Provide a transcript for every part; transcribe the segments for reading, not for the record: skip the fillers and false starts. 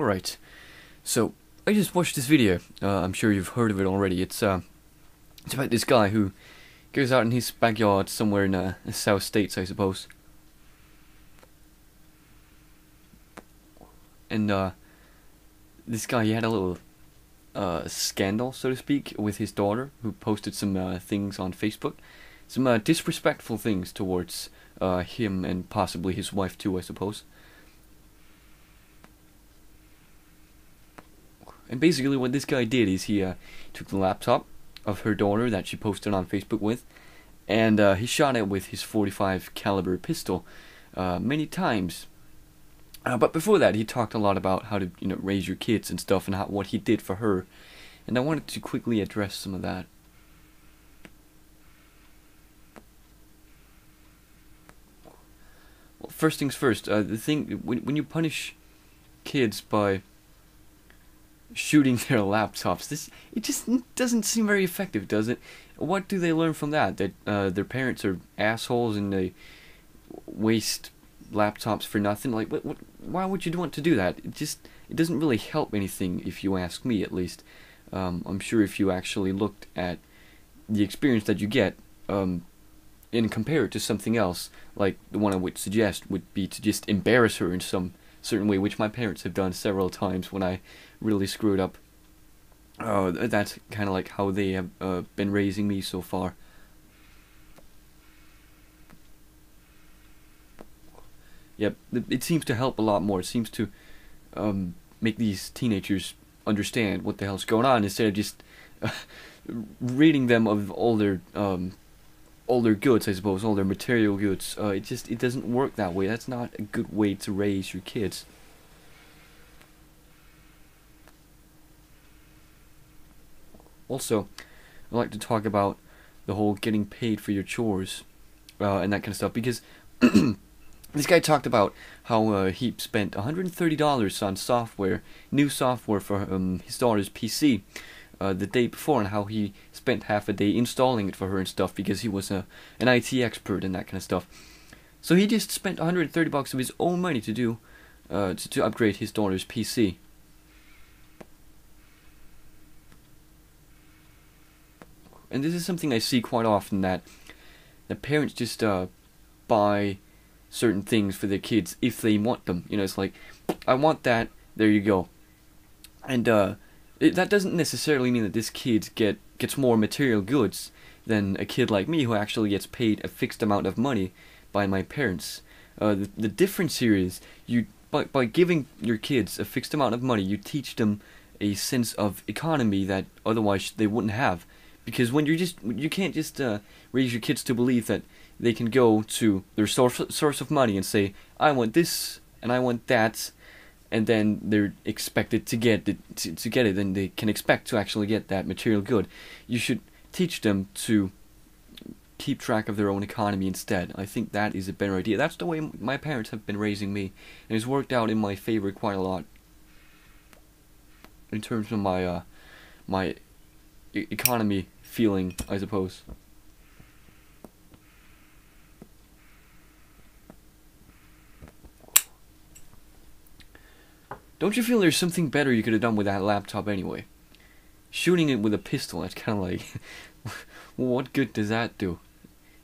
Alright, so I just watched this video. I'm sure you've heard of it already. It's about this guy who goes out in his backyard somewhere in the South States, I suppose. And this guy, he had a little scandal, so to speak, with his daughter, who posted some things on Facebook. Some disrespectful things towards him and possibly his wife too, I suppose. And basically what this guy did is he took the laptop of her daughter that she posted on Facebook with, and he shot it with his .45 caliber pistol many times. But before that, he talked a lot about how to raise your kids and stuff, and what he did for her. And I wanted to quickly address some of that. Well, first things first. The thing when you punish kids by shooting their laptops, it just doesn't seem very effective, does it? What do they learn from that? That their parents are assholes and they waste laptops for nothing? Like, why would you want to do that? It doesn't really help anything, if you ask me, at least. I'm sure if you actually looked at the experience that you get, and compare it to something else, like the one I would suggest would be to just embarrass her in some certain way, which my parents have done several times when I really screwed up. That's kind of like how they have been raising me so far. Yep, it seems to help a lot more. It seems to make these teenagers understand what the hell's going on, instead of just ridding them of all their goods, I suppose, all their material goods. It doesn't work that way. That's not a good way to raise your kids. Also, I'd like to talk about the whole getting paid for your chores and that kind of stuff, because this guy talked about how he spent $130 on software, new software for his daughter's PC the day before, and how he spent half a day installing it for her and stuff, because he was an IT expert and that kind of stuff. So he just spent $130 of his own money to do to upgrade his daughter's PC. And this is something I see quite often, that the parents just buy certain things for their kids if they want them. It's like, I want that, there you go. And that doesn't necessarily mean that this kid gets more material goods than a kid like me, who actually gets paid a fixed amount of money by my parents. The difference here is, by giving your kids a fixed amount of money, you teach them a sense of economy that otherwise they wouldn't have. Because when you can't just raise your kids to believe that they can go to their source of money and say, I want this and I want that, and then they're expected to get it, and they can expect to actually get that material good. You should teach them to keep track of their own economy instead. I think that is a better idea. That's the way my parents have been raising me, and it's worked out in my favor quite a lot in terms of my economy feeling, I suppose. Don't you feel there's something better you could have done with that laptop anyway? Shooting it with a pistol, that's kind of like, what good does that do?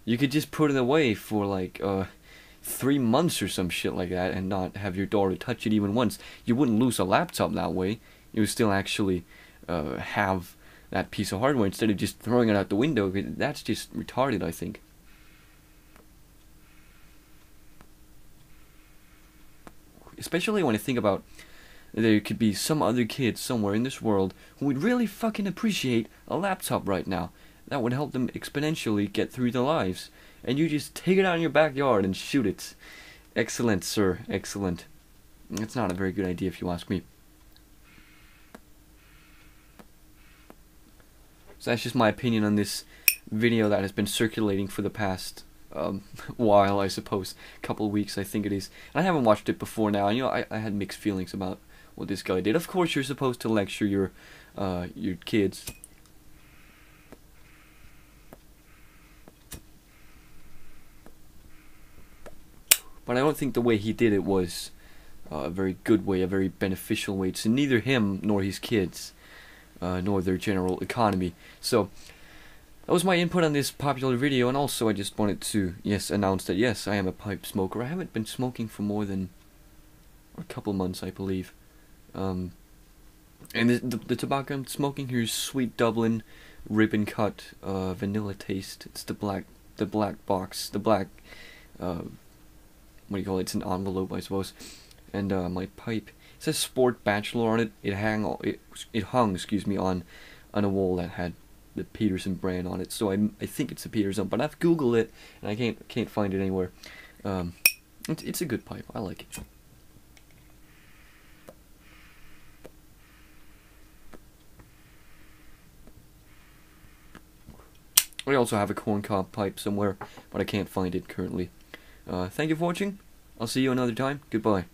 You could just put it away for like 3 months or some shit like that, and not have your daughter touch it even once. You wouldn't lose a laptop that way. You would still actually have that piece of hardware, instead of just throwing it out the window. That's just retarded, I think. Especially when I think about, there could be some other kids somewhere in this world who would really fucking appreciate a laptop right now. That would help them exponentially get through their lives. And you just take it out in your backyard and shoot it. Excellent, sir. Excellent. It's not a very good idea, if you ask me. So that's just my opinion on this video that has been circulating for the past while, I suppose. Couple of weeks, I think it is. And I haven't watched it before now. I had mixed feelings about what this guy did. Of course, you're supposed to lecture your kids. But I don't think the way he did it was a very good way, a very beneficial way to neither him nor his kids, nor their general economy. So that was my input on this popular video, and also I just wanted to, yes, announce that yes, I am a pipe smoker. I haven't been smoking for more than a couple months, I believe. And the tobacco I'm smoking here is Sweet Dublin ribbon cut vanilla taste. It's the black box, the black what do you call it? It's an envelope, I suppose. And my pipe, it says Sport Bachelor on it. It hung, excuse me, on a wall that had the Peterson brand on it. So I think it's a Peterson, but I've Googled it and I can't find it anywhere. It's a good pipe. I like it. I also have a corncob pipe somewhere, but I can't find it currently. Thank you for watching. I'll see you another time. Goodbye.